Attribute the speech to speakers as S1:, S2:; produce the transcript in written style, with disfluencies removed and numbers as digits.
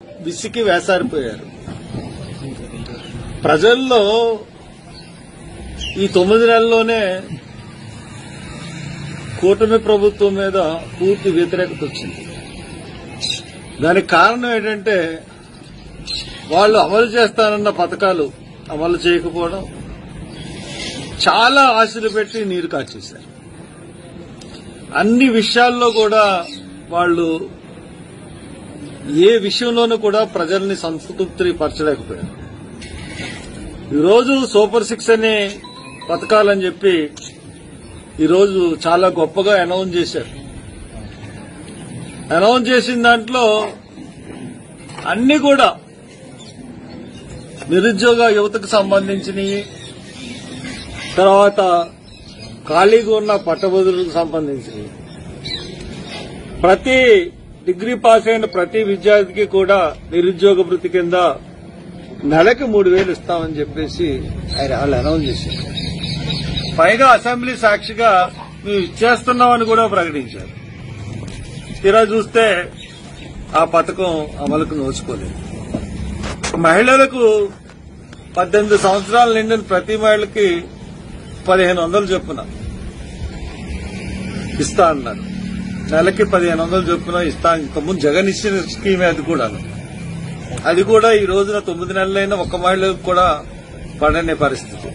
S1: విసికి వేసారిపోయారు. ప్రజల్లో ఈ 9 నెలల్లోనే కూటమి ప్రభుత్వం మీద పూర్తి వ్యతిరేకత వచ్చింది. దానికి కారణం ఏంటంటే వాళ్ళు అమలు చేస్తానన్న పథకాలు అమలు చేయకపోవడం, చాలా ఆశలు పెట్టి నీరు కాచేశారు. అన్ని విషయాల్లో కూడా వాళ్ళు ఏ విషయంలోనూ కూడా ప్రజల్ని సంతృప్తి పరచలేకపోయారు. ఈరోజు సూపర్ 6 అనే పథకాలని చెప్పి ఈరోజు చాలా గొప్పగా అనౌన్స్ చేశారు. అనౌన్స్ చేసిన దాంట్లో అన్ని కూడా నిరుద్యోగ యువతకు సంబంధించినవి, తర్వాత ఖాళీగా ఉన్న పట్టభద్రులకు సంబంధించినవి, ప్రతి డిగ్రీ పాస్ అయిన ప్రతి విద్యార్థికి కూడా నిరుద్యోగ భృతి కింద నెలకి 3,000 ఇస్తామని చెప్పేసి వాళ్ళు అనౌన్స్ చేశారు. పైగా అసెంబ్లీ సాక్షిగా మేము ఇచ్చేస్తున్నామని కూడా ప్రకటించారు. తీరా చూస్తే ఆ పథకం అమలుకు నోచుకోలేదు. మహిళలకు 18 సంవత్సరాలు నిండిన ప్రతి మహిళకి 1,500 చొప్పున ఇస్తా అన్నారు. నెలకి 1,500 చొప్పున ఇస్తా. ఇంతకుముందు జగన్ ఇచ్చిన స్కీమే అది కూడా ఈ రోజున 9 నెలలైనా ఒక్క మహిళకు కూడా పడని పరిస్థితి.